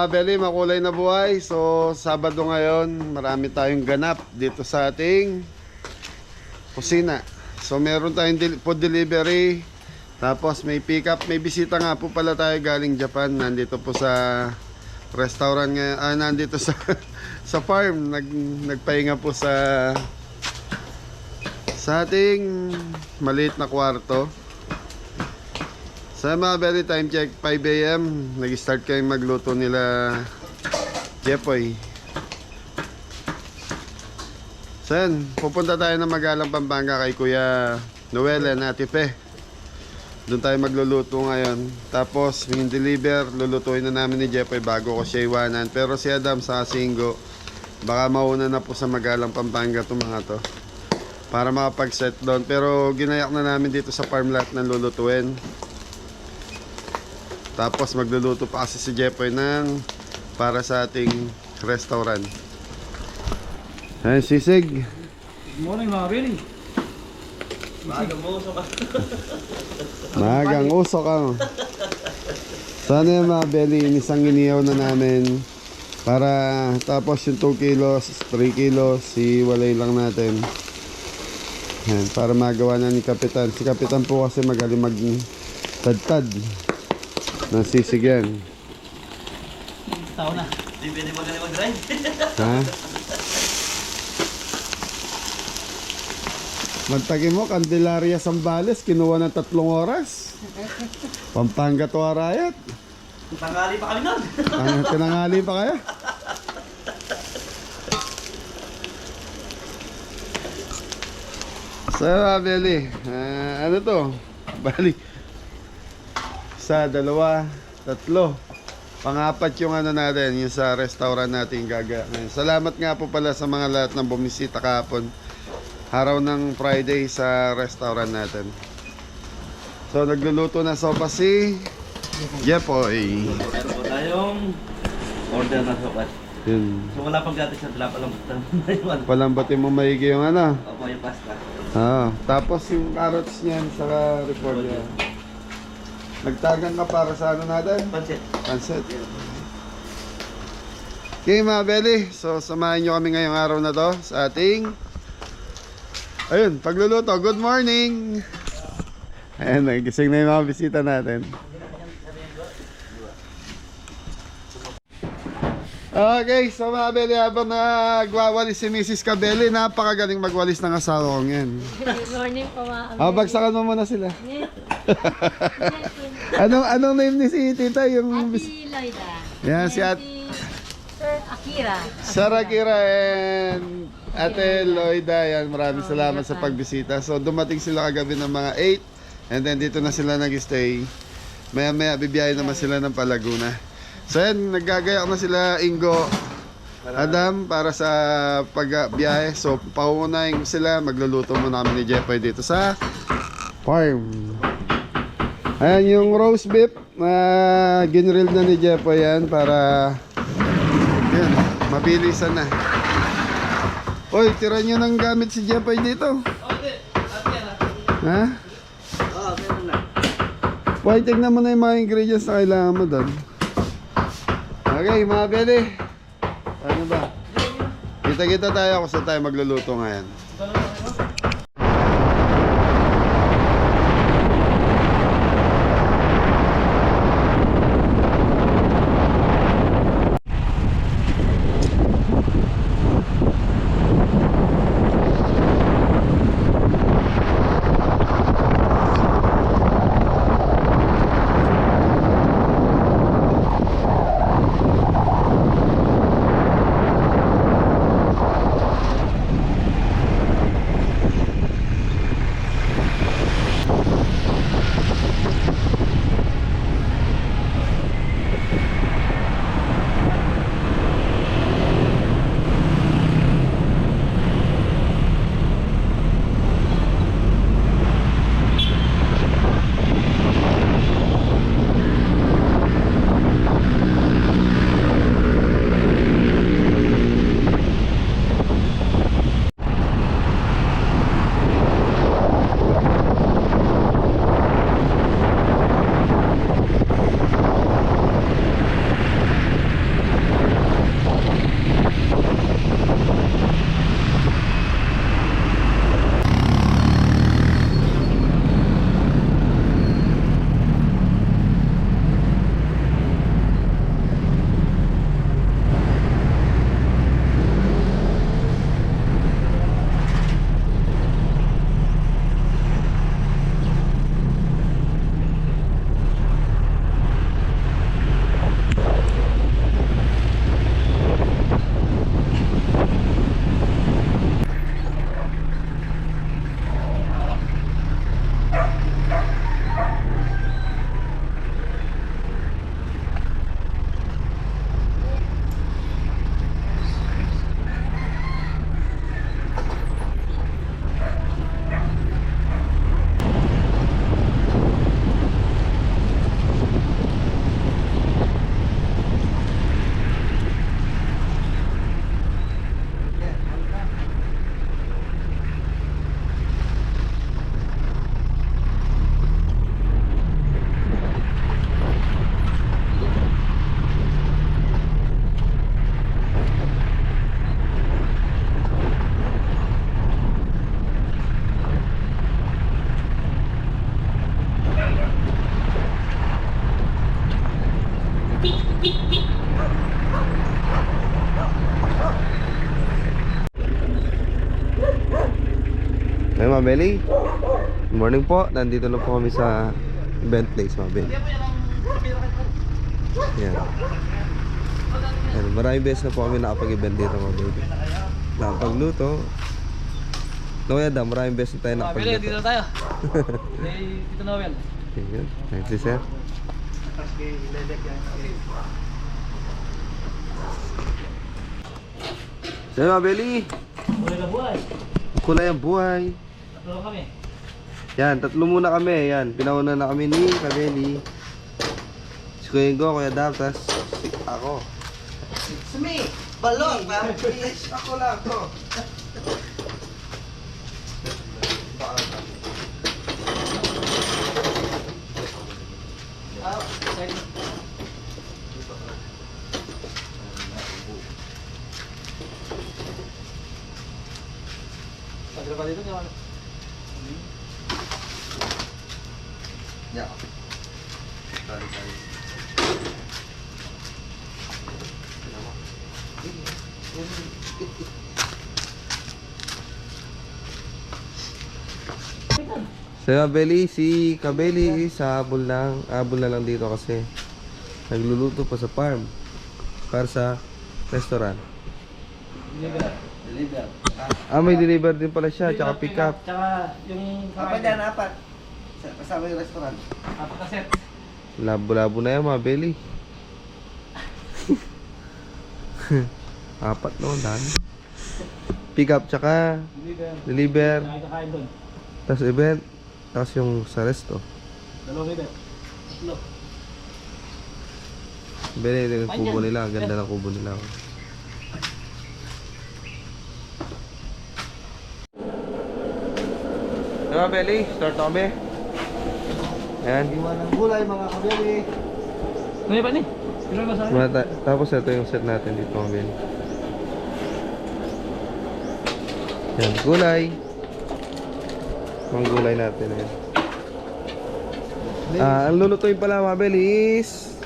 mga belly, makulay na buhay. So Sabado ngayon, marami tayong ganap dito sa ating kusina. So meron tayong food delivery. Tapos may pick up, may bisita nga po pala tayo galing Japan. Nandito po sa restaurant ngayon, nandito sa sa farm. Nagpahinga po sa ating maliit na kwarto. Sa mga belly, time check 5 AM. Nag-start kayong magluto nila Jepoy. So yan, pupunta tayo ng Magalang, Pampanga kay Kuya Noel and Ate Pe. Doon tayo magluluto ngayon. Tapos yung deliver, lulutuin na namin ni Jepoy bago ko siya iwanan. Pero si Adam sa Singgo, baka mauna na po sa Magalang, Pampanga itong mga to, para makapag-set doon. Pero ginayak na namin dito sa farm lot ng lulutuin. Tapos magluluto pa kasi si Jepoy ng para sa ating restaurant. Ayan, sisig. Good morning mga Billy. Magang usok ka. Magang usok ka. Sana yung mga belly, inisang inihaw na namin. Para tapos yung 2 kilos, 3 kilos, iwalay lang natin. Ayan, para magawa na ni Kapitan. Si Kapitan po kasi magaling magtadtad ng sisig yan. Tao na. Di pwede magaling mag-drive. Ha? Magtagi mo, Candelaria Zambales, kinuha ng 3 oras. Pampanga to Arayat. Tangali pa kami nun. Tinangali pa kaya? So, Beli, ano to? Bali, 1, 2, 3. Pang-apat yung ano natin, yung sa restaurant natin gaga. Salamat nga po pala sa mga lahat ng bumisita kahapon. Araw ng Friday sa restaurant natin. So, nagluluto na sopa si Jepoy. Meron po tayong order na sopas. Yun. So wala pang gatis na palampatan. Palambatin mo maigi yung ano. Opo, yung pasta. Tapos yung carrots niyan sa report niya. Nagtagan ka para sa ano natin? Pansit. Pansit. Okay mga belly, so samahan nyo kami ngayong araw na to sa ating pagluluto. Good morning! Ayan, nagising na yung mga bisita natin. Okay, so mga belly, habang nagwawalis si Mrs. Cabelli, napakagaling magwalis ng asawa kong yan. Good morning po mga Bagsakan mo muna sila. Anong name ni si tita? Yung Ate Loida. yan, si Sir Akira. Sir Akira and Ate Loida. Yan, maraming salamat sa pagbisita. So dumating sila kagabi ng mga 8 and then dito na sila nag-stay. Maya bibiyahe naman sila ng Palaguna. So yan, naggagayak na sila Ingo, Adam para sa pagbiyahe. So pauunahin sila, magluluto muna kami ni Jepoy dito sa farm. Ayan yung roast beef na ginrill na ni Jepoy yan para yan, mabilisan na. Oy, tira nyo ng gamit si Jepoy dito. Ha? Oo, meron na. Boy, tignan mo na yung mga ingredients na kailangan mo doon. Okay, mga beli. Ano ba? Kita-kita tayo kung saan tayo magluluto ngayon. mga belly. Good morning po. Nandito na po kami sa event place mga belly. Yan. Yan. Maraming beses na po kami nakapag-event dito mga belly. Nakapagluto. No, yan daw. Maraming beses na tayo nakapagluto. Dito na tayo. Dito na, Well. Ayun. Thanks, sir. So mga belly, Muli na buhay. kulay ang buhay. Tatlo kami. Yan, tatlo muna kami. Yan, pinauna na kami ni Kabeli. Si Kuya Ingo, Kuya Dab, tas ako. Sumi! Balon! Please! Ako lang to. Tagal pa dito niya. Yeah. Sorry. So Kabeli, si Kabeli habol na lang dito kasi nagluluto pa sa farm para sa restaurant. Deliver. May deliver din pala siya, tsaka pick up. Tsaka yung Apat yan, apat. Kasama yung restaurant. apat na set. Labo-labo na yan mga Beli. Apat no, dami. Pick up tsaka deliver, Tsaka kakain doon. tas event, tas yung sa resto. Dalawang ibet. Tatlo. Beli, yung kubo nila, ang ganda ng kubo nila. Diba Beli, start na kami. Ayan. Iwan ng gulay mga kabili. Ano ba ni? Pero ba sa akin? Tapos ito yung set natin dito mga Beli. Yan, gulay. Mga gulay natin ayan. Ang lulutuin pala mga Beli is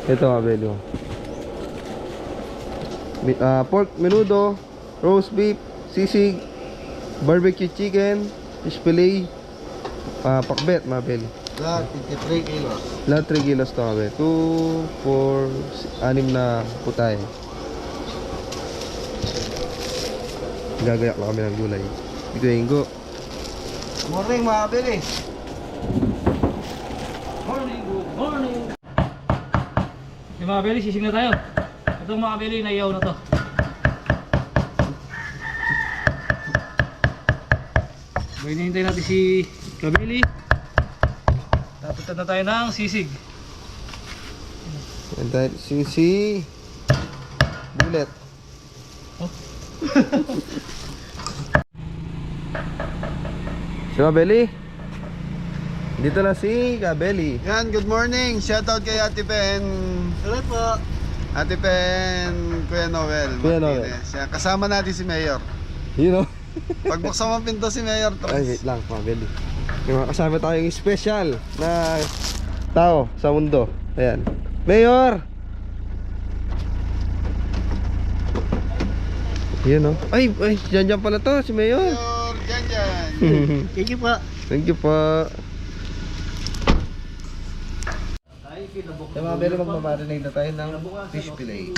ito mga Beli. Pork menudo, roast beef, sisig, barbecue chicken, fish fillet, pakbet mga Beli. Lahat, 53 kilos. Lahat 3 kilos to mga Beli. 2, 4, 6 na putay. Gagayak lang kami ng gulay. Ito yung Ingo. Morning mga kabili. Morning, good morning. Yung mga beli, sisig na tayo. Itong mga beli, naiyaw na to. Hinihintay natin si Kabeli. Tapunta na tayo ng sisig. And dahil si Bullet. Si Kabeli. Dito na si Kabeli. Yan, good morning. Shoutout kay Ate Pen. Hello po. Ate Pen, Kuya Noel. Kuya Noel. Martinez. Yan, kasama natin si Mayor. You know? Pagbuksan mo ang pinto si Mayor. Ay, wait lang, Kabeli. Yung mga kasama tayong special na tao sa mundo. Ayan. Mayor! Yun o. Ay, dyan pala to, si Mayor. Mayor, dyan. Thank you po. Thank you po. Sa mga beli, magmamarinate na tayo ng fish fillet.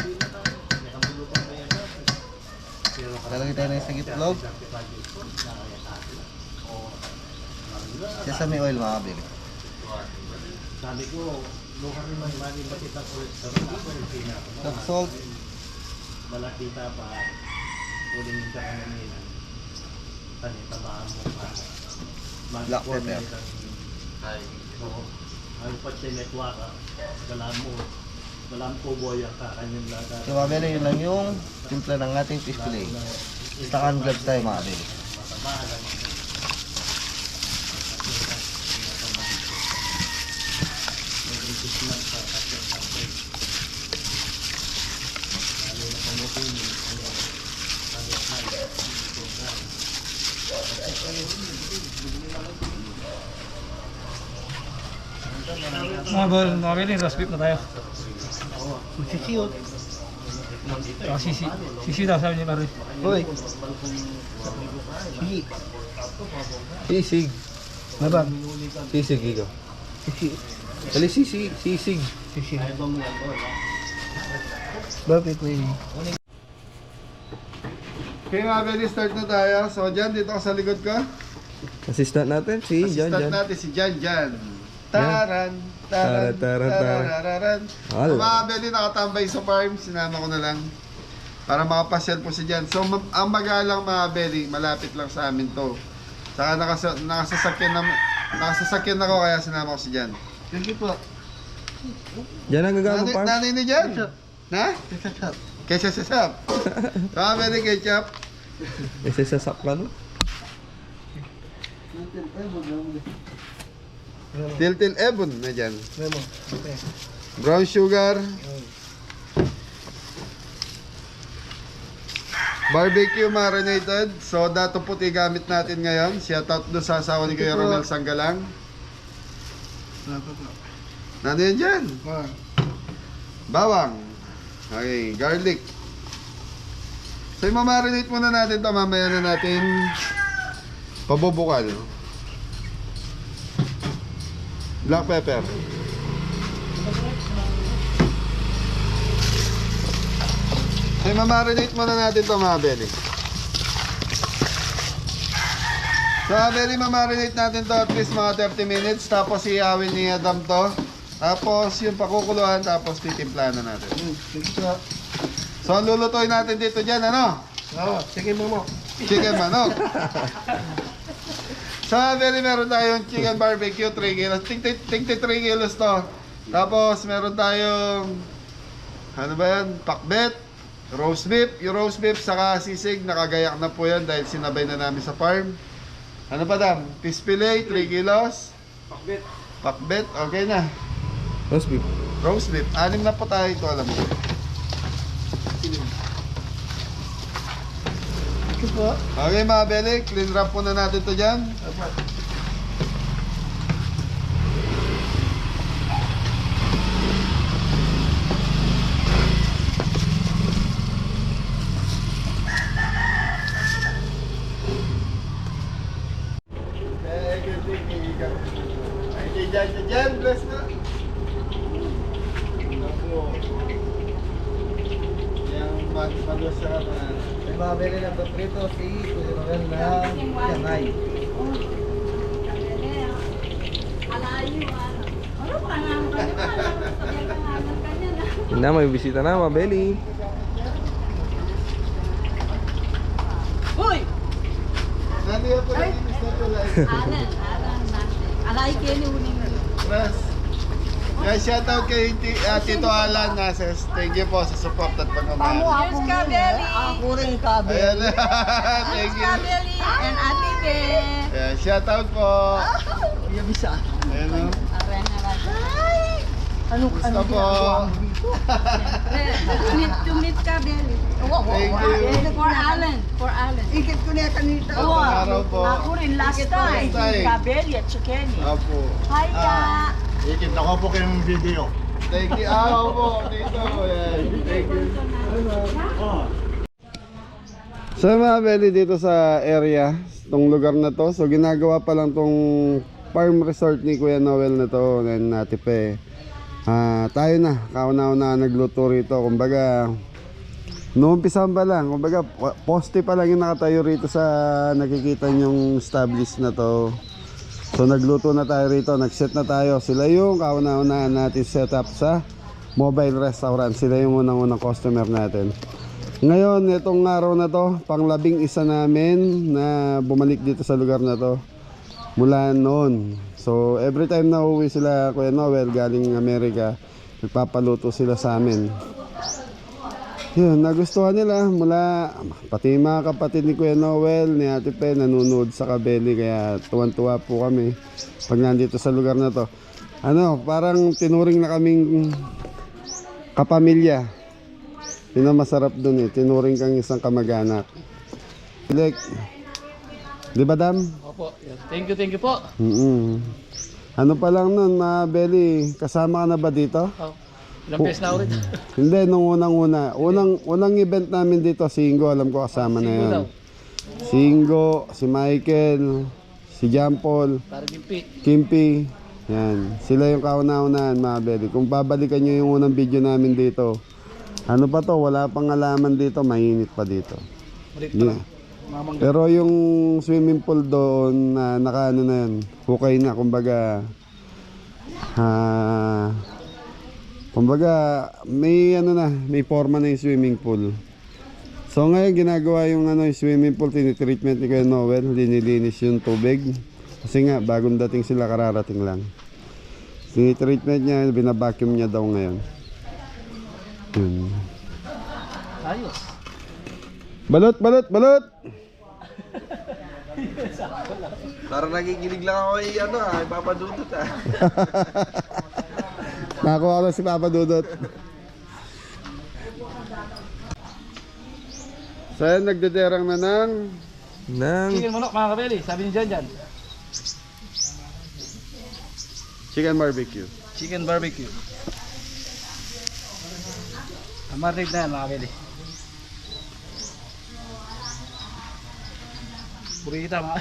Lalagay tayo ng isang itlog. Sesame oil mga kabili. Of salt. Black pepper. So mga beli, yun lang yung timpla ng ating fish fillet. Stakan gloves tayo mga kabili. Mga beli, roast beef na tayo. Magsisiyot. Saka sisi daw sabi ni pare. Hoy. Sige. Sisig. Nabang. Sisig ikaw. Dali sisig. Sige. Bakit may... Okay mga Belly, start na tayo. So dyan, dito ka sa likod ko. Assistant natin si Jan Assistant Jan. natin si Jan Jan. Taran, taran, Taran, taran. tarararan. Hala. Mga Belly, nakatambay sa farm. Sinama ko na lang para makapasyal po si Jan. So ang magalang mga Belly, malapit lang sa amin to. Saka nakasasakyan ako kaya sinama ko si Jan. Thank you po. Jan ang gagamang farm. Nanay ni Jan? Na? Ketchup sa sap. Mga Belly, ketchup. Isa sa sakla no? Tiltil Ebon na dyan. Memo. Okay. Brown sugar. Barbecue marinated. Soda to puti gamit natin ngayon. Shoutout doon sa asawa ni Kuya Ronald Sanggalang. Ano yan dyan? Bawang. Okay, garlic. So i-marinate muna natin to. Mamaya na natin pabubukal. Black pepper. So i-marinate muna natin to mga Belly. So mga Belly, ma-marinate natin to at least mga 30 minutes. Tapos iawin ni Adam to. Tapos yung pakukuluan, tapos titimplahan na natin. Thank you po. So ang lulutuin natin dito dyan, ano? Oo, sige mo. Chicken manok. So very meron tayong chicken barbecue 3 kilos. Tingti 3 kilos to. Tapos meron tayong ano ba yan? Pakbet, roast beef. Yung roast beef saka sisig, nakagayak na po yan dahil sinabay na namin sa farm. Ano pa dam? Fish fillet 3 kilos. Pakbet, okay na. Roast beef. Roast beef, 6 na po tayo ito, alam mo. Thank you po. Okay mga Belly, clean wrap muna natin to dyan. Dyan, bless na. Yung malos sa kanan. May mga bili ng paprito si Kuya Noel ng Yanay. Na may bisita na mga Belly. Nani ako lang inis na to like. Alay kini uning. Press. Guys, shoutout kay Tito Alan Nases. Thank you po sa support at pagmamahal. Here's Kabeli. Ako rin Kabeli. Ayan. Thank you. Kabeli and Ate Be. Yeah, shoutout po. Iya bisa. Ayan o. Hi! Ano Gusto po. To meet Kabeli. Thank you. For Alan. For Alan. Ikit ko na kanito. Magandang araw po. Ako rin last time. Last time. Kabeli at Chikeni. Apo. Hi ka. Ikit ako po kayong video. Thank you. Opo. Dito. Ayan. Thank you. So mga Belly, dito sa area, tong lugar na to, so ginagawa pa lang tong farm resort ni Kuya Noel na to, and Ate Pe. Tayo na, kauna-una nagluto rito, kumbaga noong pa lang, kumbaga poste pa lang yung nakatayo rito sa nakikita nyong established na to. So nagluto na tayo rito, nagset na tayo. Sila yung kauna-una natin set up sa mobile restaurant. Sila yung unang-unang customer natin. Ngayon, itong araw na to, pang-11 namin na bumalik dito sa lugar na to mula noon. So every time na uwi sila Kuya Noel galing Amerika, nagpapaluto sila sa amin. Yun, nagustuhan nila mula pati mga kapatid ni Kuya Noel, ni Ate Pe, nanonood sa Kabeli, kaya tuwan-tuwa po kami pag nandito sa lugar na to. Ano, parang tinuring na kaming kapamilya. Yun ang masarap dun eh, tinuring kang isang kamag-anak. Like, di ba Dam? Opo. Thank you po. Ano pa lang nun, mga Belly, kasama ka na ba dito? Oh. Ilang beses na ulit. Hindi, nung unang-una. Unang event namin dito, Singo, alam ko kasama na yun. daw. Singo, si Michael, si Jampol, Parang gimpi. Kimpi. Yan. Sila yung kauna-unahan, mga beli. Kung babalikan nyo yung unang video namin dito, ano pa to, wala pang alaman dito, mainit pa dito. Ulit Yeah. Mamang Pero yung swimming pool doon, naka ano na yan, hukay na, kumbaga, may ano na, may forma na yung swimming pool. So ngayon ginagawa yung ano, yung swimming pool, tinitreatment ni Kuya Noel, linilinis yung tubig. Kasi nga, bagong dating sila, kararating lang. Tinitreatment niya, binabacuum niya daw ngayon. Yun. ayos. Balot, balot, balot! Parang nagigilig lang ako kay ano ipapadudot Nakuha ko na si Papa Dudot. So yan, nagdederang na ng Nang Chicken manok mga kabeli, sabi ni Jan. chicken barbecue. Chicken barbecue. Marinate na yan mga kabeli. Burita mga.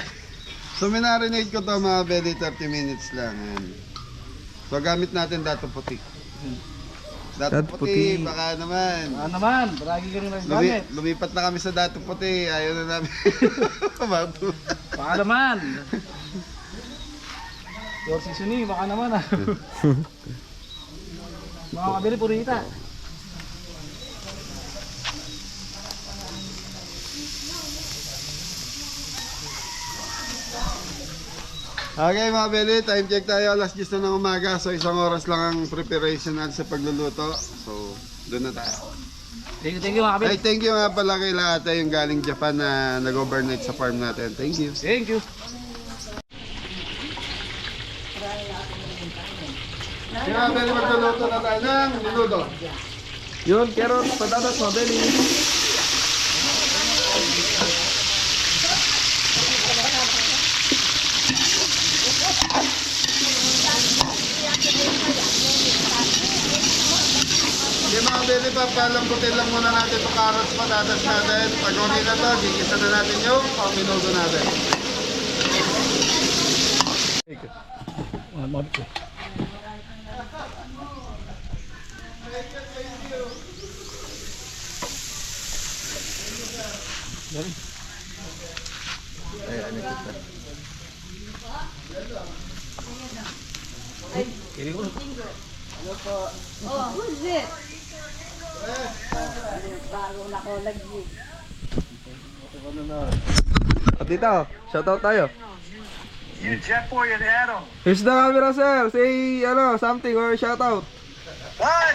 So minarinate ko to mga belly, 30 minutes lang. Ayan. So gamit natin dato puti. Dato Dato puti, puti. baka naman. Ano naman, baragi ka rin naggamit. Lumipat na kami sa dato puti, ayaw na namin. Baka naman. Your seasoning, baka naman ah. Mga kabili, purita. Okay mga belly, time check tayo, alas 10 na ng umaga. So isang oras lang ang preparation natin sa pagluluto. So doon na tayo. Thank you mga kabili. Ay, thank you nga pala kay Laate, yung galing Japan na nag-overnight sa farm natin. Thank you. Thank you. Kaya mga belly, magluluto na tayo ng minudo. yun, carrot, patatas, mabeli. Yung mga belly, papalambutin lang muna natin itong carrots, patatas natin. Pag okay na to, gigisa na natin yung minudo natin. Mabit ko. Dali. Kiri ko. Oh, who's it? At dito, shoutout tayo. Here's the camera, sir. Say something or shoutout.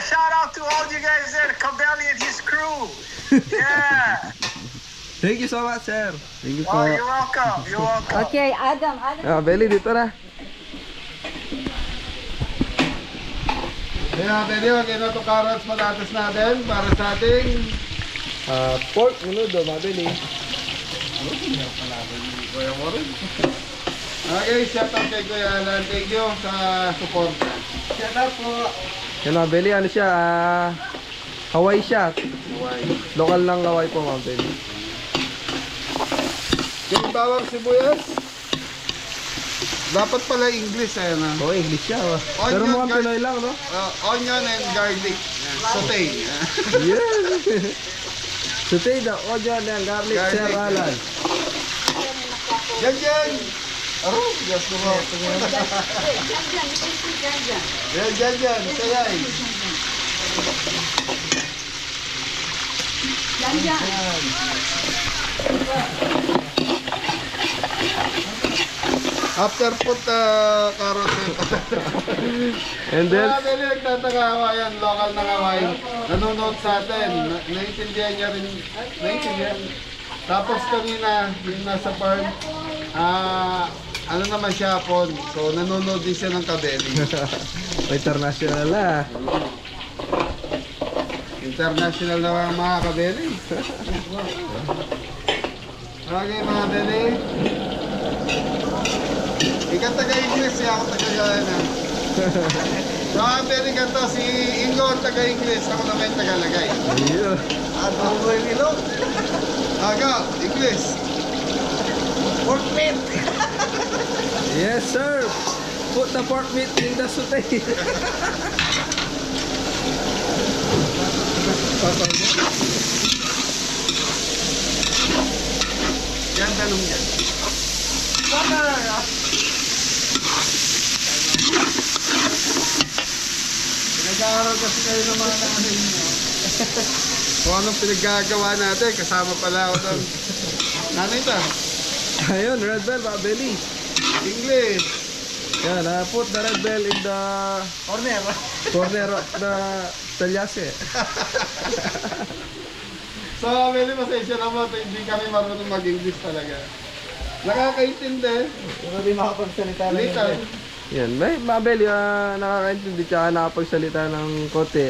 Shout out to all you guys there, Cabelli and his crew. Yeah. Thank you so much, sir. Thank you Oh, you're welcome. You're welcome. Okay, Adam. Belly, dito na. Kaya belly, okay na itong carrots, patatas natin para sa ating Pork minudo, mabeli. okay, shout out kay Kuya Alan. Thank you sa support. Shout out po. Yan mabeli, ano siya, Hawaii siya. Local lang Hawaii po, mabeli. Yung bawang sibuyas, dapat pala English, ayan na. Oo, English siya. Pero Onion, mukhang Pinoy lang, no? Onion and garlic. Saute. Yes! Saute the onion and garlic, Garlic. Sir Alan. Yan yan! Aro, yes ko mo. Yan. Sayay. After put carrot and And then, Kaya Beli, nagtataka ako yan, local na kawain. Nanonood sa atin. Naiintindihan niya rin. Naiintindihan. Tapos kanina, yung nasa farm, ano naman siya, Pon. So, nanonood din siya ng Kabeli. international na. International na mga Kabeli. Okay, mga Beli. Ikaw taga-English, ako taga-Yana. So, Belly ganito, si Ingo ang taga-English, ako naman yung tagalagay. Ayun. Ano mo yung ilong? Aga, English. Pork meat! Yes, sir. Put the pork meat in the sauté. Yan, ganun yan. Pinag-aaral kasi kayo ng mga nanay nyo. Kung anong pinaggagawa natin, kasama pala ako doon. Nanay ta, Ayun, red bell, mga belly. English. Yan, put the red bell in the Corner. corner of the talyase. So, Belly, pasensya na mo, hindi kami marunong mag-English talaga. Nakakaintindi. Pero di makapagsalita ng Little. English. Yan, may mga belly, nakakaintindi tsaka nakapagsalita ng konti.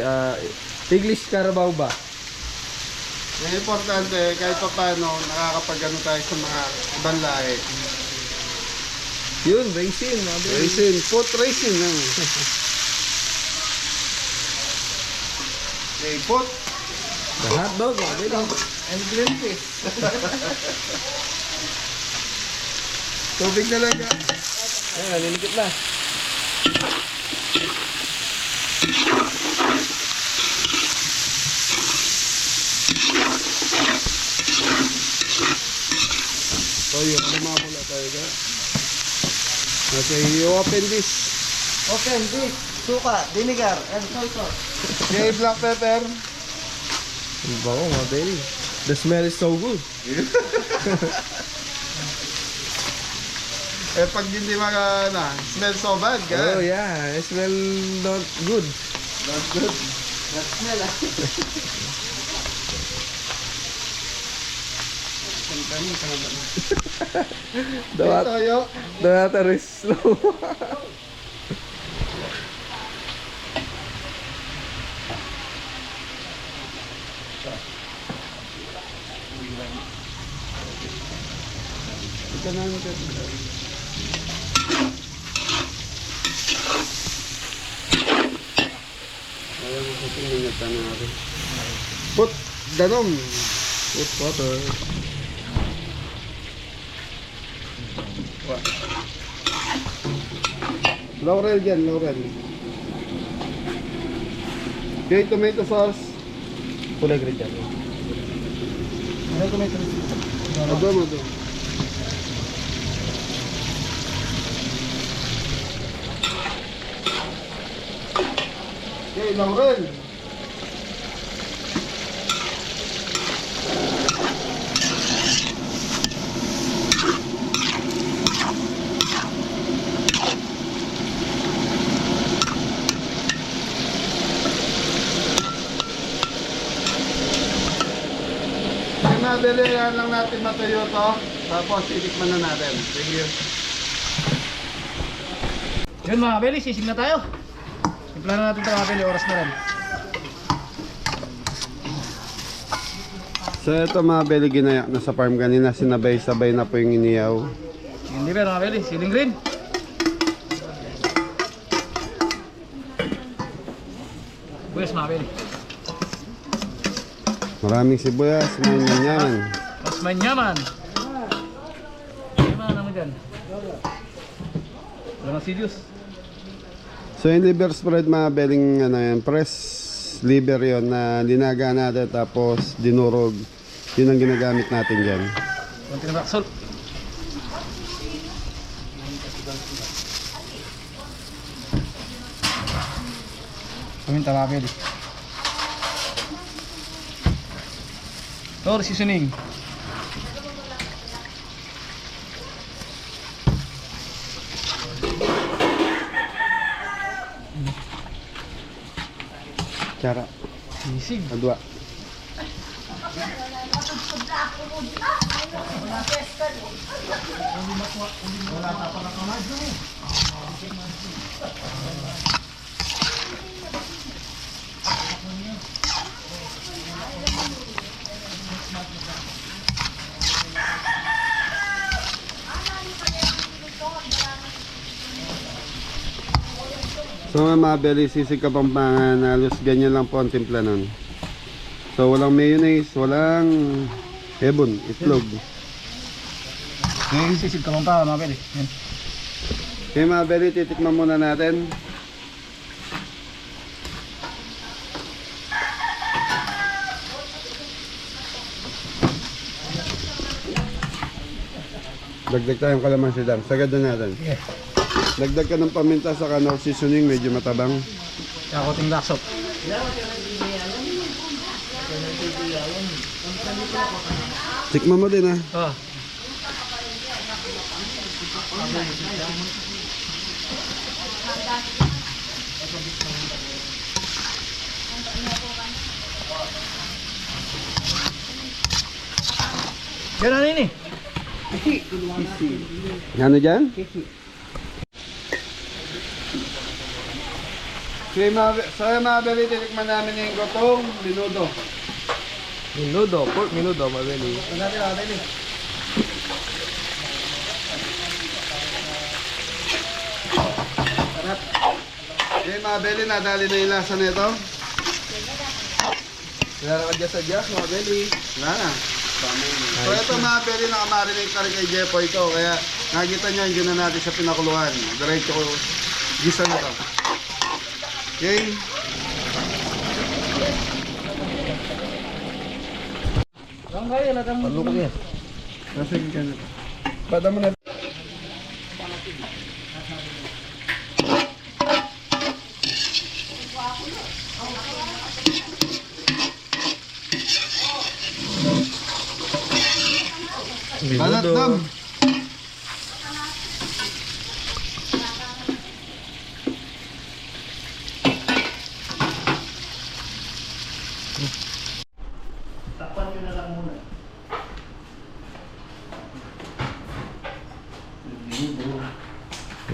English Carabao ba? Yung importante, kahit pa paano, nakakapag-ano tayo sa mga ibang lahi. Yun, racing, mga belly. Racing, foot racing. Okay, foot. The hot dog, mga belly. And green fish. Tubig talaga. Ayan, naninikit na. So yun, lumabula tayo ka. Okay, you open this. Open this. Suka, vinegar, and soy sauce. Okay, black pepper. Ang bango, mga belly. The smell is so good. Eh pag hindi smell so bad, Oh ka. yeah, it smell not good. Not good. That smell ah. Dapat, Toyo. dapat is slow. Ito na ang ayaw mo sa tingin na natin. Put danom. Put water. Laurel dyan, laurel. Okay, tomato sauce. Kulay green dyan. Ano ko may tulis? Adom. Okay, laurel. Pinadalihan lang natin matuyo to. Tapos itikman na natin. Thank you. Yun mga belly, sisig na tayo. Simplahan na natin ito mga belly, oras na rin. So ito mga belly, ginayak na sa farm kanina. Sinabay-sabay na po yung iniyaw. Hindi ba mga belly, siling green. Buyas mga belly. Maraming sibuyas, may manyaman. Mas manyaman. Manyaman naman dyan. Wala nang serious. So yung liver spread mga beling press liver yon na linaga natin tapos dinurog. Yun ang ginagamit natin dyan. Konti na black salt. Paminta mga belly. Or seasoning. Cara, Sisig. adwa. So mga belly, sisig Kapampangan, halos ganyan lang po ang timpla nun. So walang mayonnaise, walang hebon, itlog. Ngayon sisig ka pa mga beli. Yan. Okay mga belly, titikman muna natin. Dagdag tayong kalamansi dam. Sagad na natin. Dagdag ka ng paminta sa kanor seasoning, medyo matabang. Kakoting laksop. Tikman mo din ha. Oh. Ganun ini. Ano dyan? Sa mga belly, titikman namin yung gotong minudo. Minudo, pork minudo, mga belly. Okay mga belly, nadali na yung lasa nito. Wala na adjust, mga belly. Wala na. So ito mga belly, nakamarinate ka rin kay Jepo ito. Kaya nakikita nyo, hindi na natin sa pinakuluan. Diretso ko, gisa na to. Okay. Palok niya. Kasi ka na. Pada mo na. Balat dam.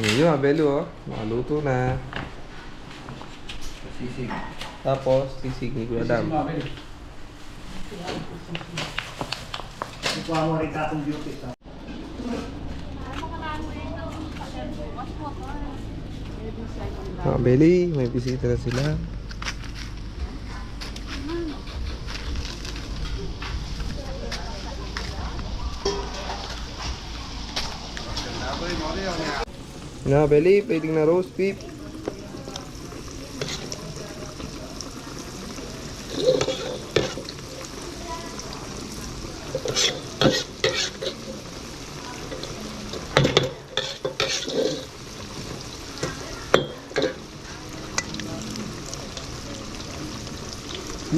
Yun mga belly, oh. Nakaluto na. Sisig. Tapos, sisig ni Kuya Dam. Ikuha mo rin katong beauty. Mga belly, may bisita na sila. Mga belly, pwedeng na roast beef.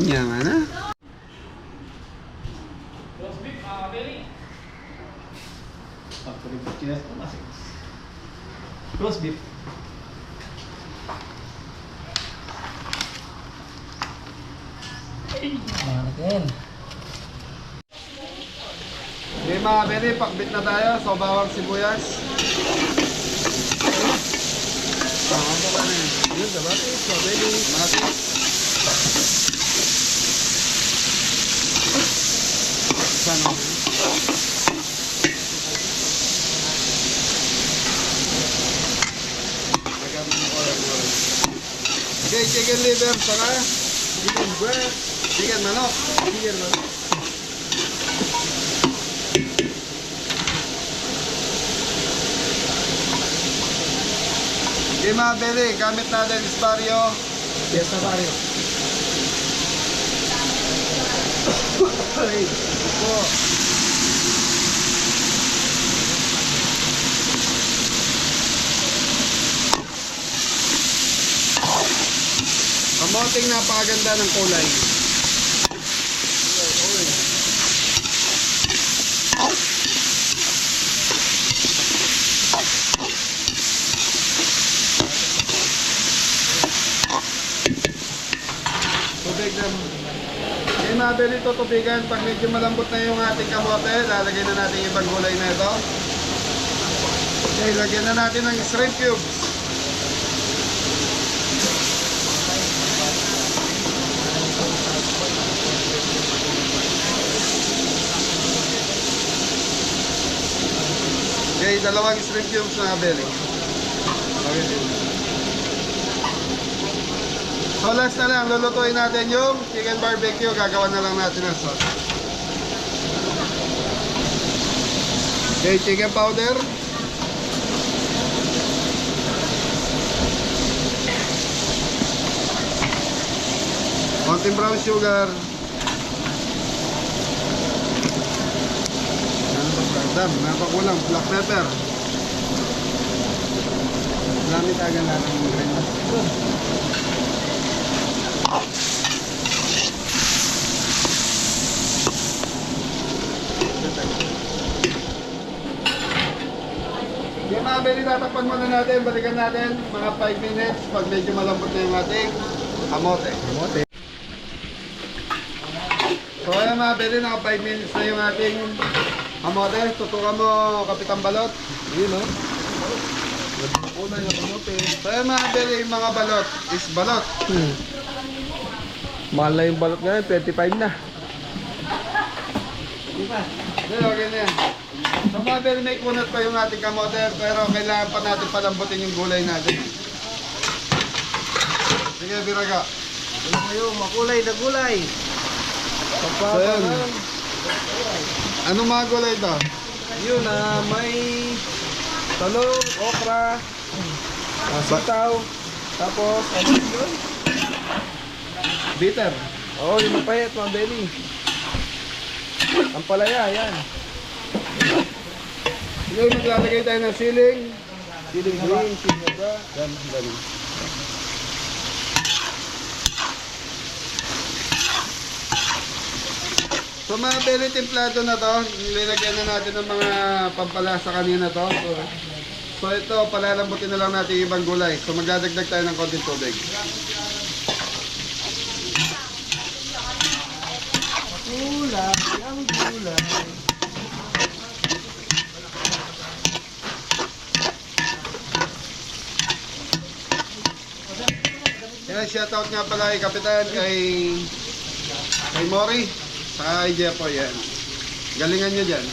Yaman na. Roast beef mga beli. Roast beef. Okay mga belly, pakbit na tayo. So bawang sibuyas. Bawang mo ka na yun. Yun, kamatis, mga belly. Kamatis. Saan o? Okay, chicken liver, saka chicken breast, chicken manok. Chicken manok. Okay mga belly, gamit natin is barrio. Yes na pare. Ay, ito. Kamoting napakaganda ng kulay. Tubig na. Okay, mabili ito tubigan. Pag medyo malambot na yung ating kamote, lalagyan na natin yung ibang gulay na ito. Okay, lagyan na natin ng shrimp cubes. Okay, dalawang shrimp cubes na belly. Okay. So last na lang, lulutuin natin yung chicken barbecue. Gagawa na lang natin ng sauce. Okay, chicken powder. Konting brown sugar. Napakulang, black pepper. Dami tayo lang ng ingredients. Okay, mga beli, tatakpan muna natin. Balikan natin mga 5 minutes pag medyo malambot na yung ating kamote. So ayan mga beli, naka 5 minutes na yung ating kamote. Tutukan mo, Kapitan Balot. Yun, no? Una yung kamote. So ayan mga beli, yung mga balot is balot. Mahal na yung balot ngayon, 25 na. Okay na yan. So mga beli, may kunat pa yung ating kamote, pero kailangan pa natin palambutin yung gulay natin. Sige, Biraga. Ano kayo, makulay na gulay. So yan. Anong mga gulay ito? Yun may talong, okra, sitaw, tapos ano yun? Bitter. Oo, yung mapayat, mga belly. Ang palaya, yan. Ngayon maglalagay tayo ng siling. Siling green, siling haba. Yan, yan. So mga belly templado na to, nilagyan na natin ng mga pampalasa kanina to. So ito, palalambutin na lang natin yung ibang gulay. So magdadagdag tayo ng konting tubig. Gulay, ang gulay. Yan, shoutout nga pala kay Kapitan, kay Mori, saka kay Jepoy, yan. Galingan nyo dyan.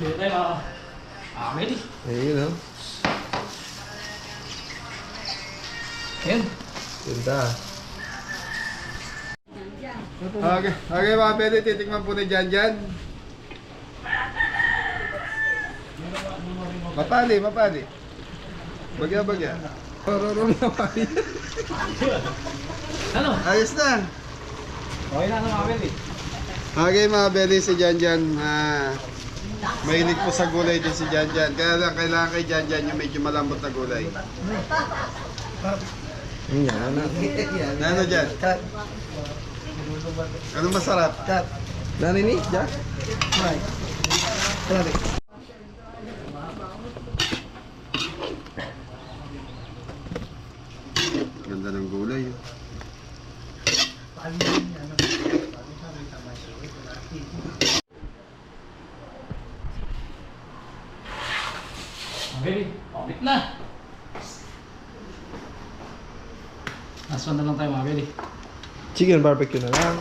Dito tayo Beli. Ayun, no? Ayan. Ganda. Okay, okay mga pwede, titikman po ni Janjan. Mapali. Bagya. Rorong naman. Ano? Ayos na. Okay na mga Beli. Okay mga belly, si Janjan, mahilig po sa gulay din si Janjan. Kaya lang kailangan kay Janjan yung medyo malambot na gulay. Yan, Ano dyan? Cut. Ano masarap? Cut. Naninig, Jack? Right. Sorry. Ganda ng gulay. Beli. Orbit na. Last one na lang tayo mga Beli. Chicken barbecue na lang.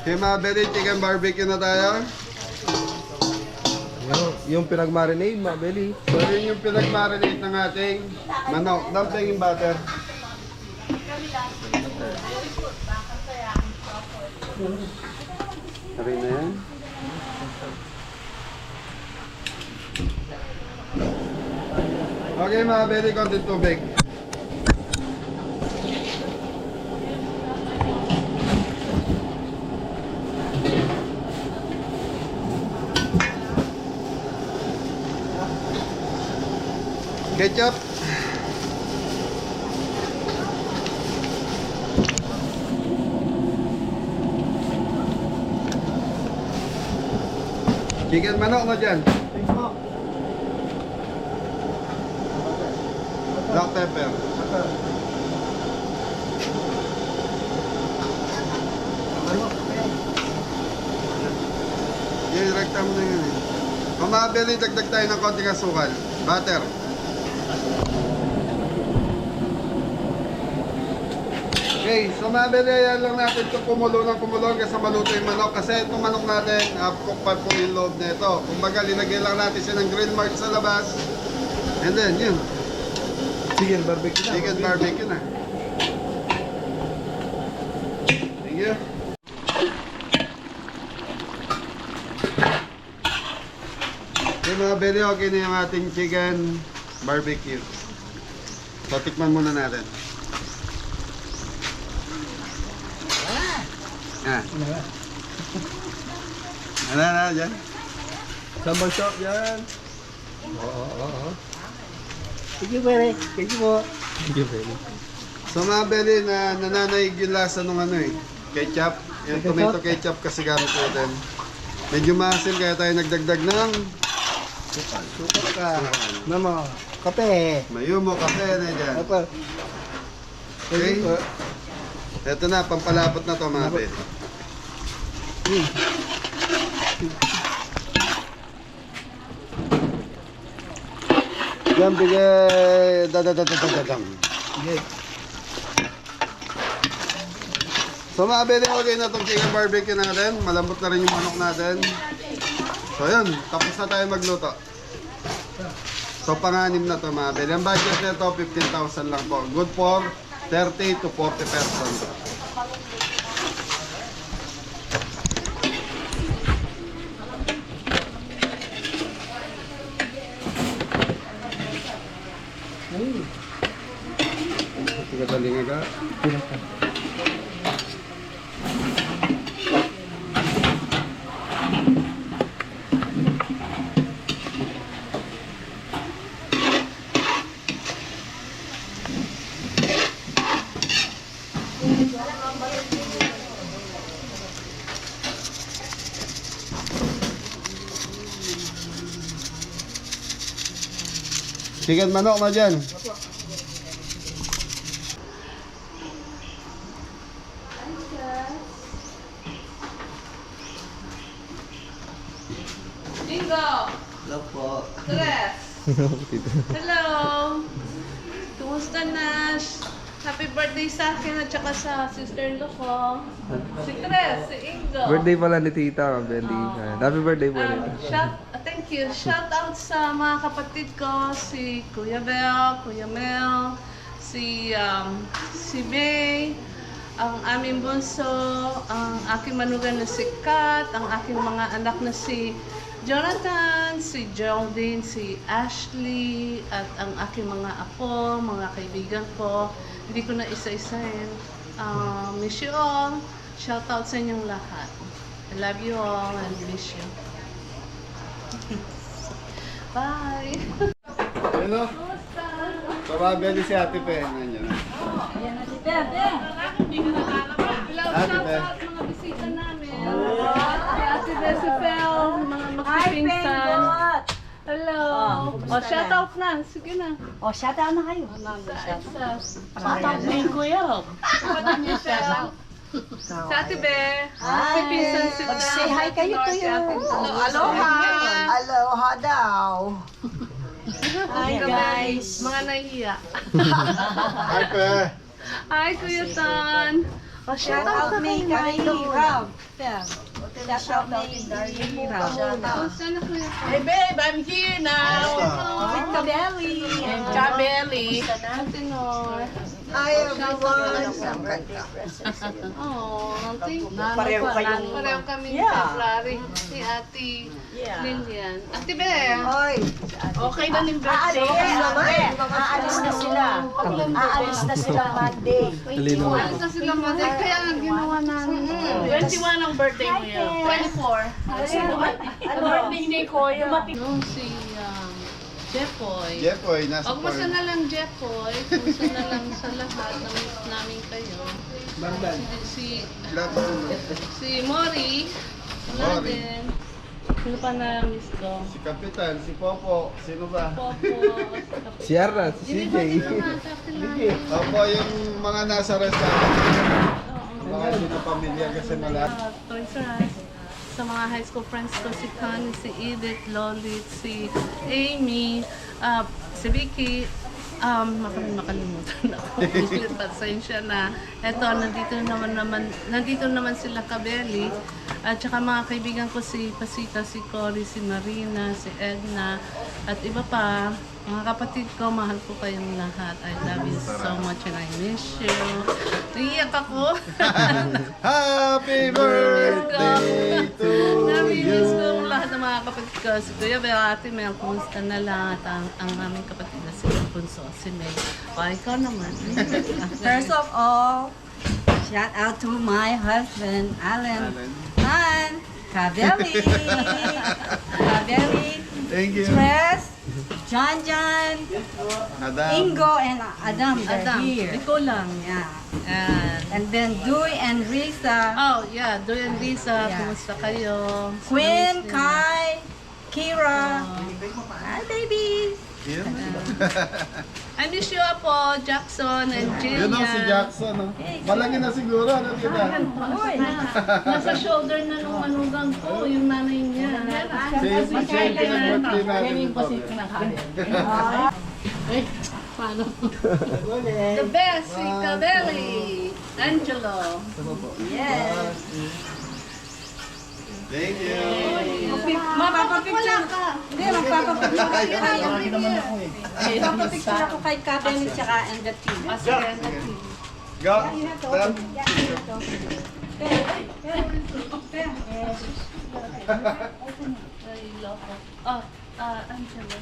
Okay mga belly, chicken barbecue na tayo. Yung pinag-marinade, mga belly. So yun yung pinag-marinate ng ating manok. Dumpling yung butter. Okay na yan. Okay mga belly, konting tubig. Ketchup. Chicken manok mo dyan. Black pepper. I-rekta mo na yun eh. Kung makabili, dagdag tayo ng konting asukal. Butter. Okay, so mabili lang natin ito kumulo ng kumulo hanggang sa maluto yung manok. Kasi itong manok natin, half-cook pa po yung loob na ito. Kumbaga, linagyan lang natin siya ng grill mark sa labas. And then, yun. Chicken barbecue na. Chicken barbecue na. Thank you. Okay mga beli, okay na yung ating chicken barbecue. So, tikman muna natin. Ano dyan? Sambal shop yan. Thank you, pare. Thank you po. Thank you, Feli. So mga beli na nananaig yung lasa ng ano eh, ketchup. Yung tomato ketchup kasi gamit natin. Medyo maasim kaya tayo nagdagdag ng Super ka. Mamo. Kape. mayumo, kape na dyan. Apa? Okay? Ito na, pampalapot na to mga beli. Yan, bigay. Dadadadadadam. Okay. So mga beli, okay na itong chicken barbecue natin. Malambot na rin yung manok natin. So yun, tapos na tayo magluto. So panganim na to mga beli. Ang budget nito 15,000 lang po. Good for 30 to 40 persons. Tiga talinga ka. Chicken manok na dyan. Bingo! Hello po. Tres! Hello! Kumusta, Nash? Happy birthday sa akin at saka sa sister-in-law ko. Si Tres, si Ingo. Birthday pala ni Tita, Beli. Happy birthday po nito. Thank you. Shout out sa mga kapatid ko, si Kuya Bel, Kuya Mel, si May, ang aming bunso, ang aking manugan na si Kat, ang aking mga anak na si Jonathan, si Geraldine, si Ashley, at ang aking mga apo, mga kaibigan ko. Hindi ko na isa-isahin. Miss you all. Shout out sa inyong lahat. I love you all and miss you. Bye! Ano? Pababeli si Ate Pe. Nandiyan. Ayan na si Bebe. Hello, shout out mga bisita namin. Si Ate Besipel, mga makipinsan. Hello. O, shout out na. Sige na. O, shout out na kayo. Shout out na yung kuya. Sa Ate Be. Makipinsan sila. Say hi kayo to yun. Aloha. Aloha daw. Hi guys. Mga nahiya. Hi Pe. Hi Kuya Tan. O, shout out na May kayo. Rob. Shout out kay Darlene Rob. Kamusta na Kuya Tan? Hey babe, I'm here now. With Kabeli. And Kabeli. Ate Nor. Hi everyone. Oh, thank you. Pareho kayong- Pareho kami ni Yeah. February. Si Ate Lilian. Ate Be. Oy. Okay na yung birthday. Aalis na sila. Aalis na sila Monday. Alis na sila Monday. Kaya nga ginawa namin. 21 ang birthday mo yun. 24. Ano birthday ni Koya? No, si Jeffoy. Jepoy, nasa O, kumusta farm. na lang Jeffoy? Kumusta na lang sa lahat ng miss namin kayo? Si Mori. Wala Mori. din. Sino pa na-miss ko? Si Kapitan, si Popo, sino ba? Popo. Si Arna, si CJ. Opo, yung mga nasa restaurant. Mga hindi na pamilya kasi malaki. Toys R Us. Sa mga high school friends ko, si Connie, si Edith, Lolit, si Amy, si Vicky, Makalimutan ako. Pasensya na. Eto, nandito naman sila Kabeli. At saka mga kaibigan ko si Pasita, si Cory, si Marina, si Edna, at iba pa. Mga kapatid ko, mahal ko kayong lahat. I love you so much and I miss you. Naiyak ako. Happy birthday to Nami-miss ko you. ang lahat ng mga kapatid ko. Si Kuya Bel, Ate Mel, kumusta na lahat ang aming kapatid na si Alfonso, si May. O, ikaw naman. First of all, shout out to my husband, Alan. Han, Kabeli. Kabeli, Thank you. Stress, John, Adam. Ingo, and Adam. They're Adam, here. ikaw lang. Yeah. And, And then Dewey and Risa, oh, yeah, Doy and Lisa, Yeah. kumusta kayo? Quinn, Miss niyo. Kai, Kira. Hi, babies. Yun. I miss you po, Jackson and Jillian. Yun ang si Jackson. No? Malaki na siguro. Ano kita? Nasa shoulder na nung manugang ko, yung nanay niya. Si pinag-birthday natin. The best, si Kabeli. Angelo. Yes. Thank you. Magpapapicture ka. Hindi, magpapapicture ako. Magpapapicture ako kay Kabeli tsaka and the team. Go. Tam. Oh, Angelo.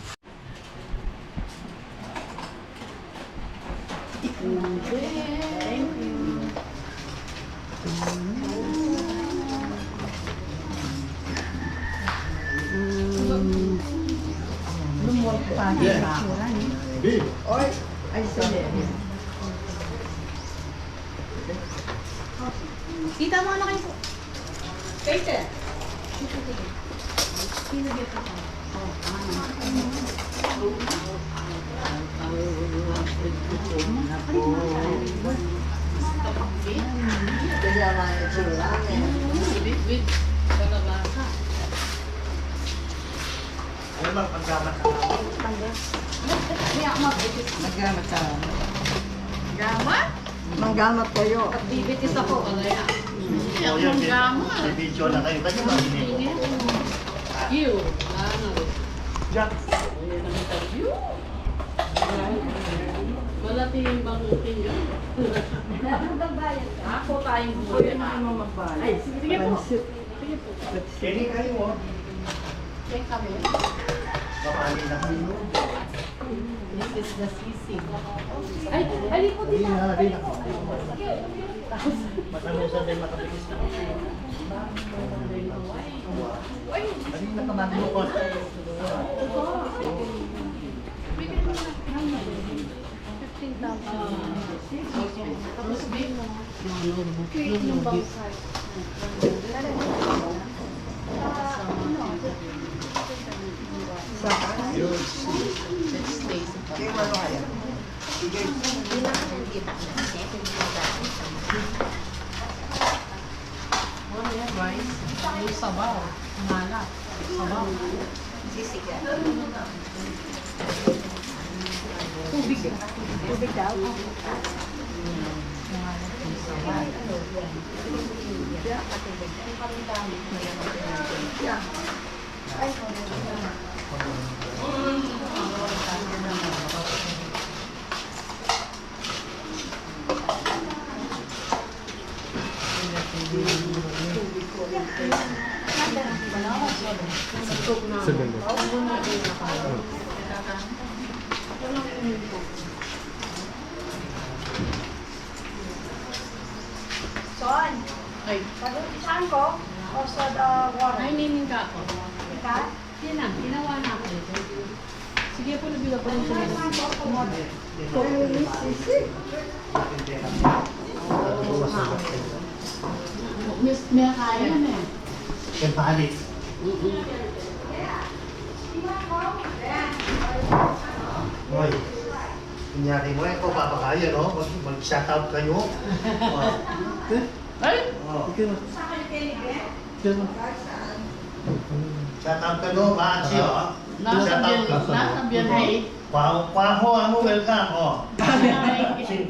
Kita mo na kayo. Peter. Naggamat ka. Gamat? Manggamat kayo. Bibitis ako. Video na kayo. Kasi makinig. You. Wala tayong bangutin yun. Ako tayong buhay. Ay, sige po. Kini kayo mo. Check kami. Papali na kayo. This is the sisig. Ay, halika Hindi na rin ako. Matalusan din makabilis na. Hindi na kamagmukot. Yung bangsay. Sabaw. Malak. Sabaw. Tubig. Tubig daw. Son, Ay, saan ko? O sa water? ay nining ka ako. Ka? Yan na, ginawa na ako. Sige po, nabila po rin siya. May kaya na eh. Yung paalit. Hoy. Kunyari mo, ikaw papakaya, no? Mag-shoutout kayo. Ay! Shoutout ka, no? Maansi, oh. Nasa Shoutout ka. Biyanay. Kwaho, ano, welcome. Oh.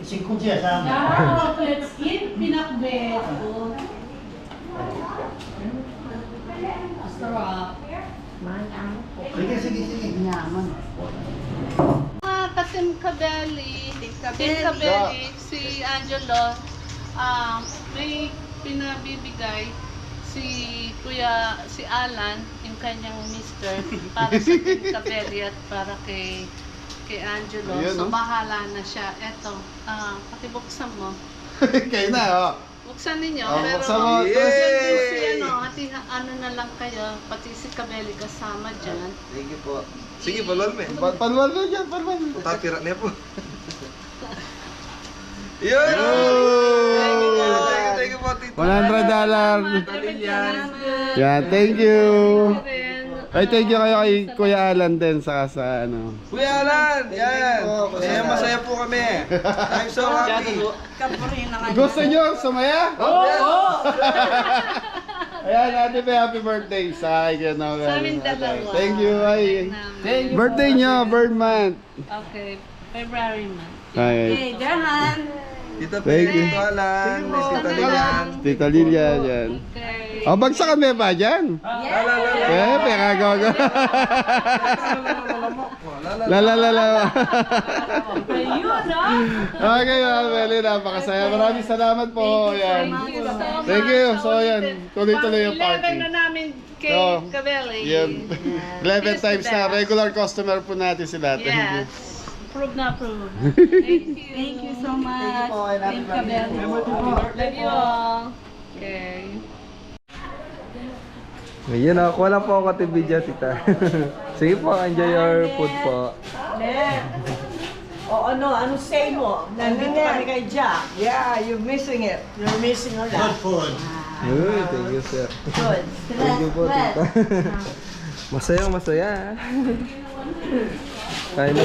Singko siya sa amin. Let's eat pinakbet. Sarap. Sige. Katim Kabeli, si Angelo, may pinabibigay si Alan, yung kanyang mister, para sa Tim Kabeli at para kay Angelo. Ayan, So no? bahala na siya. Eto, pakibuksan mo. Kayo na, oh. Buksan ninyo, Oh, pero buksan mo. si ano na lang kayo, pati si Kabeli kasama dyan. Thank you po. Sige, palwal me. Palwal na dyan, palwal. Tapira niya po. Yun! Thank you po, Tito. $100. Lilian. Yeah, thank you. Ay, thank you kayo kay Kuya Alan din sa ano. Kuya Alan! Yan! Masaya po kami. I'm so happy. Gusto nyo sumaya? Oo! Ayan, Ate Pe, happy birthday sa akin. Sa amin dalawa. Thank you. Ay. Birthday nyo, bird month. Okay, February month. Ay. Okay, Gerhan. Tita Pe, Thank you. Tito Alan, Miss Tita Lilian. Tita Lilia, yan. Okay. O, bagsak kami ba dyan? Eh, pera gogo. Lala. Okay, Meli, napakasaya. Maraming salamat po. Yan. Thank you. So, yan. Tuloy-tuloy yung party. 11 na namin kay So, Kabeli. yan. 11 times na. Regular customer po natin sila. Thank you. Yes. Approve na approve. Thank you so much. Thank you, Bel. Love you all. Okay. Ayun, nakuha lang po ako video, tita. Sige po, enjoy your food po. O ano say mo? Nandito kami kay Jack. Yeah, you're missing it. You're missing a lot. Good food. Uy, thank you, sir. Good. Thank you po, tita. Masaya. Kain na.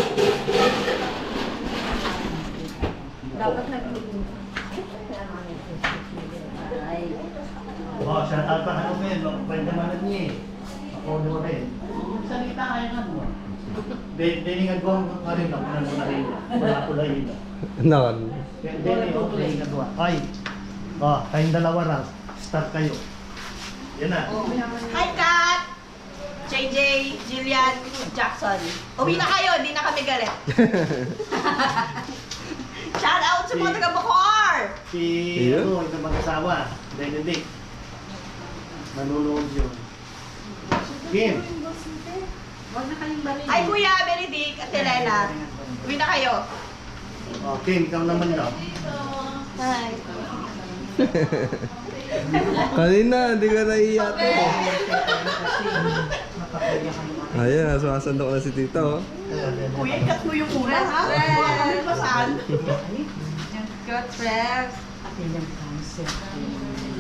Oh, shout out pa ano men, pwede naman niya. Ako mo rin. Salita kayo nga mo. Diningan ko ang rin ako na rin. Wala ko lang yun. Non. Diningan ko. Ay. Oh, kayong dalawa lang. Start kayo. Yan na. Hi, Kat! JJ, Jillian, Jackson. Uwi na kayo, di na kami galit. Shout out sa mga taga Bacoor! Si Iya. ano, ito mag-asawa. Benedict. Manunood yun. Kim. Ay, Kuya Benedict at Lela. Uwi na kayo. Oh, Kim, ikaw naman daw. Hi. Kanina, hindi ka naiiyak eh. Ayan, sumasandok na si tita, oh. Kuya, ikat mo yung mura, ha? Kami pa saan? Good friends.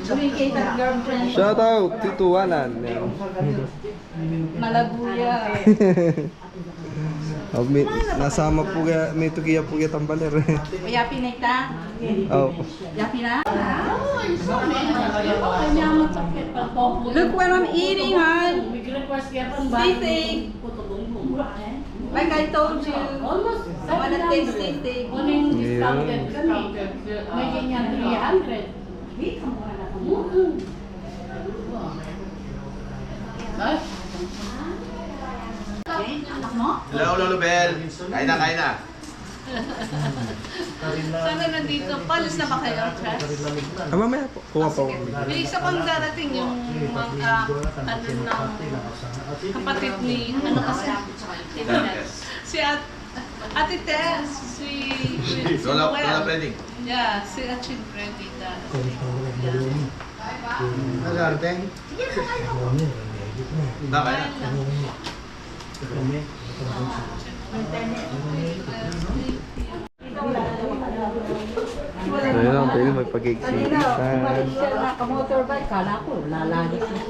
Communicated girlfriend. Shout out, Tito Alan. Yan. Malabuya. Oh, nasama po kaya, may tukiya po kaya tambaler. Kuya Pinita. Oh. Yapina. Look what I'm eating, hon. Sisig. Like I told you. I wanna taste sisig. Hello, Lolo Bel. Kain na. Sana nandito. Palis na ba kayo, Chas? Ah, mamaya po. Kuha po. May isa pang darating yung mga ano ng kapatid ni ano kasi si Ate Tess, si Lola Freddy. Yeah, si Achin Freddy. Nag-ardeng? Ayun lang, pwede magpag-exhibitan. Naka-motorbike. Kala ko, lalagi siya.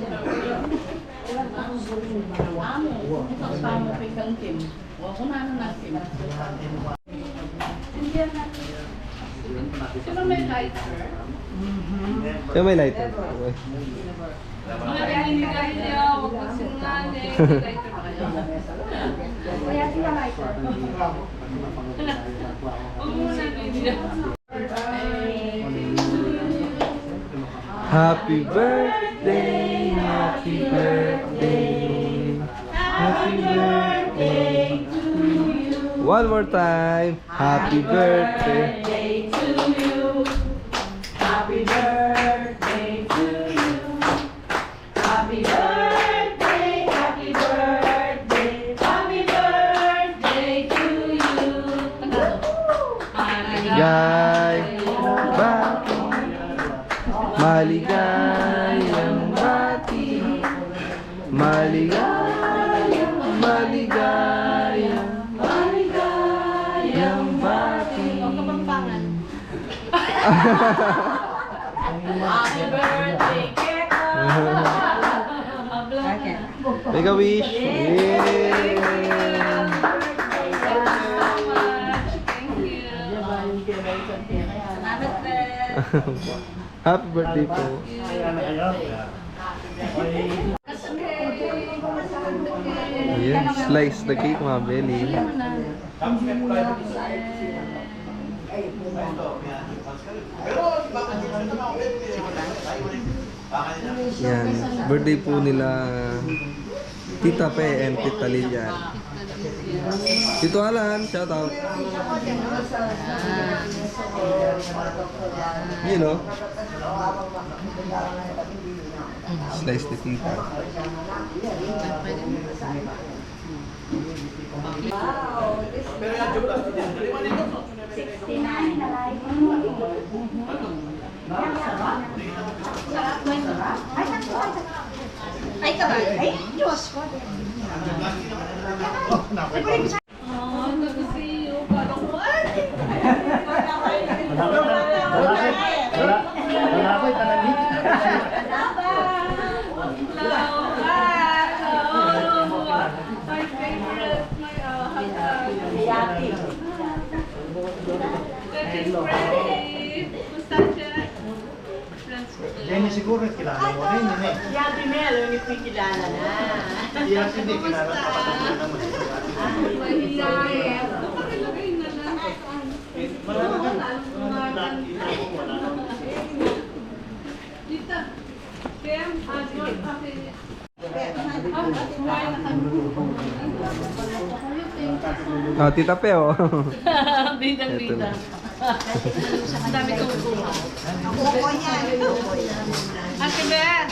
Sino may lighter? Siya may lighter. Mga binigay niya, huwag magsinungaling. May lighter ba kayo? Happy birthday, happy birthday, happy birthday to you. One more time. Happy birthday. Happy birthday to you. Happy birthday, happy birthday, happy birthday to you. Maligay, bati, maligayang bati, maligayang, maligayang, maligayang bati. Happy birthday, Keko. Make a wish. Yay! Happy birthday po. Ayan, slice the cake, mga belly. Yan, birthday po nila Tita Pe and Tita Lilian. Tito Alan, shout out. You know. Slice the tita. Ay, kabal. Ay, Diyos ko. Jenny siguro kilala mo rin yun eh. Si Ate Mel, hindi ko kilala na. Yes, hindi kilala ka pa naman si Ah, Tita Pe, oh. Bidang-bidang. Ang dami kong kuha. Kuko niya. Ate Ben!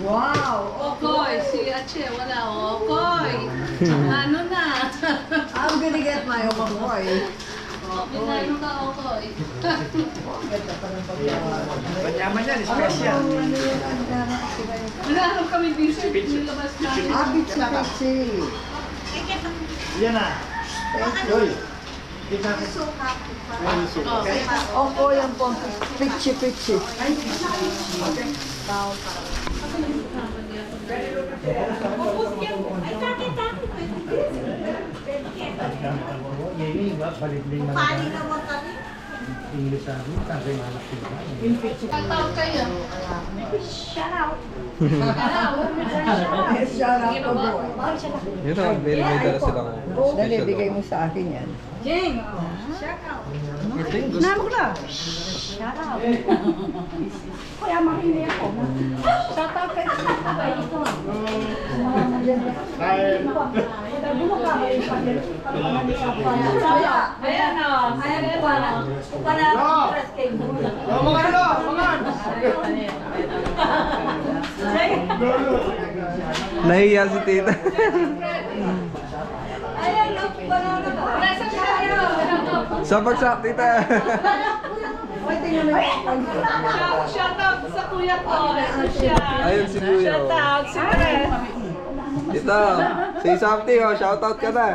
Wow! Okoy! Si Ache, wala. Okoy! Ano na? I'm gonna get my own boy. Pinano ka, Okoy? Manyaman yan, special. Wala kami dessert. Nilabas namin. Abit sa kasi. Yan na. Yoy. Opo, yan po. Pichi-pichi. Pali naman kami. English sa amin, kasi malak sila. Pagtawag kayo. Shout out. Shout out to boy. Yun na, belly, may dala silang Dali, special. bigay Oh. mo sa akin yan. Jing. Shout out. Namo na. Shout out. Kuya, makinig ako. Shout out kay ito. Ayan o. Ayan o. Nahiya si Tita. Nasa tayo. Sabagsak, Tita. Shout out sa kuya ko. Ayun si Kuya. Shout out si Pres. Tita, say something, oh. Shout out ka na.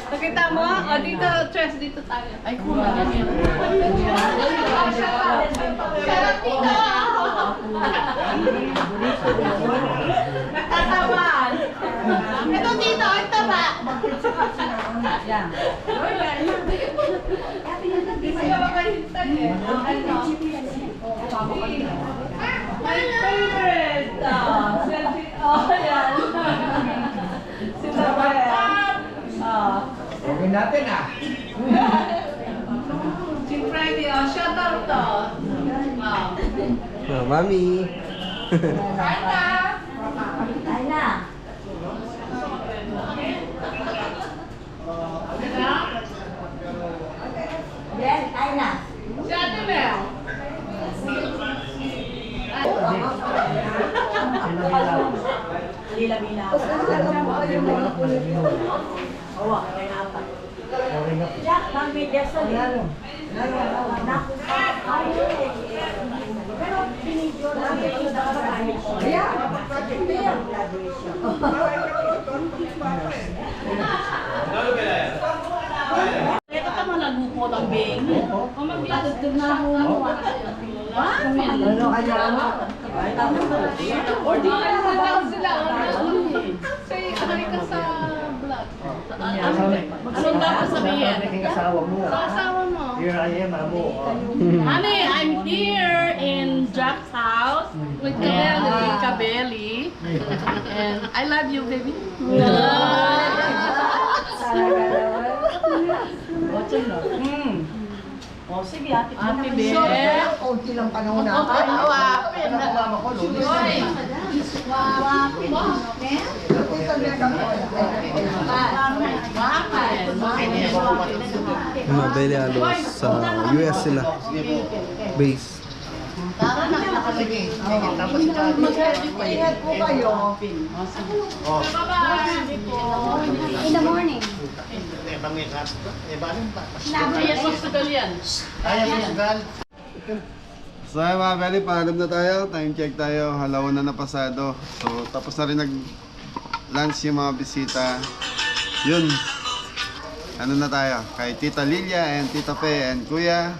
Nakita mo? O dito, Tres, dito tayo. Ay, Nagtatawan. Ito dito, ito ba? Yan. nakahintay eh. My favorite! Selfie. Oh, yan. Sila ba yan? Okay natin ah. Si Freddy, shout out to. Mami. Kain na! Ay na. Yes, ay na. Si Ate Mel. Lila-bila. Oo, kaya nga pa. Jack, mami, Jackson. Pero binidyo namin yung nakakarahin. Ito ka man nagmukot ang bing. O maglatod na ako. Ano kanya mo? Or di ka na lang sila. Say, ano ka sa vlog? Anong dapat sabihin? Naging asawa mo. Sa asawa mo. Here I am, amo. Honey, I'm here in Jack's house with Kabeli. And I love you, baby. O sige, ate. Ate Beth. Kaunti lang panahon na. Wapin. Mama ko, Lulis. Hoy. Wapin. Mga Beli halos sa US sila. Base. Sige, sige. Tapos si Daddy. Ingat po kayo. In the morning. Yes, hospital yan. So ay mga Beli, paalam na tayo. Time check tayo. Halawan na pasado. So tapos na rin nag-lunch yung mga bisita. Yun. Ano na tayo? Kay Tita Lilia and Tita Pe and Kuya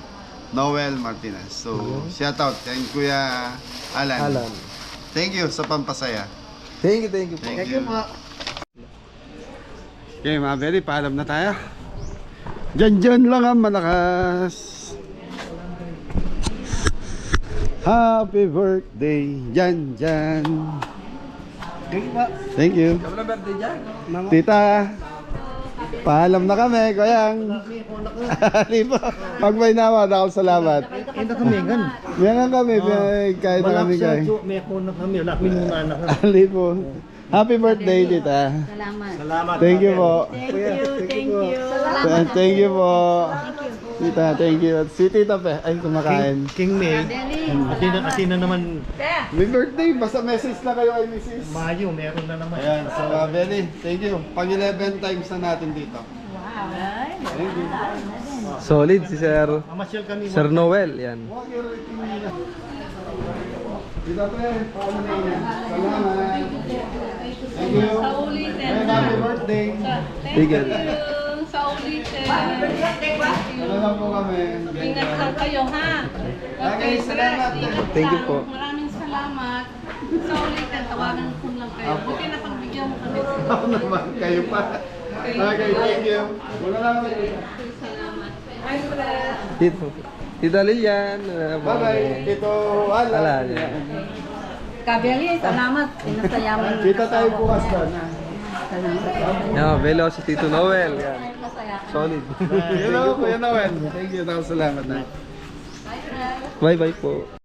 Noel Martinez. So shout out kay Kuya Alan. Alan. Thank you sa pampasaya. Thank you, thank you po. Thank you. Okay mga Beli, paalam na tayo. Diyan lang ang malakas. Happy birthday, Jan. Thank you. Tita, paalam na kami, Koyang. Di ba? Pag may naman, ako salamat. Ito kami, gan. Meron kami, kahit na kami kayo. May kuna kami, wala kami muna anak. Ali po. Happy birthday, Tita. Salamat. Salamat. Thank you po. Thank you. Thank you po. Tita, thank you. At si Tita Pe, ay kumakain. King May. Atina naman, May birthday, basta message na kayo kay Mrs. Mayo, meron na naman. Ayan, so Beli, thank you. Pag 11 times na natin dito. Thank you. Solid si Sir Mamasyal kami. Sir Noel, yan. Tita Pe, paano na yun? Salamat. Thank you. Sa ulitin. Happy birthday. Thank you. Sa ulitin. Ano lang po kami. Ingat lang kayo, ha? Okay, salamat. Thank you po. Maraming salamat. Sa ulitin, tawagan ko lang kayo. Buti na pagbigyan mo kami. Ako naman, kayo pa. Okay, thank you. Wala lang. Salamat. Bye, Fred. Tito. Tita Lilian. Bye-bye. Ito, Alan. Alan. Kabeli, salamat. Pinasayaman. Kita tayo bukas doon. Yan, Belo si Tito Noel. Yan. Masaya. Solid. Kuya Noel. Thank you. Salamat na. Bye-bye po.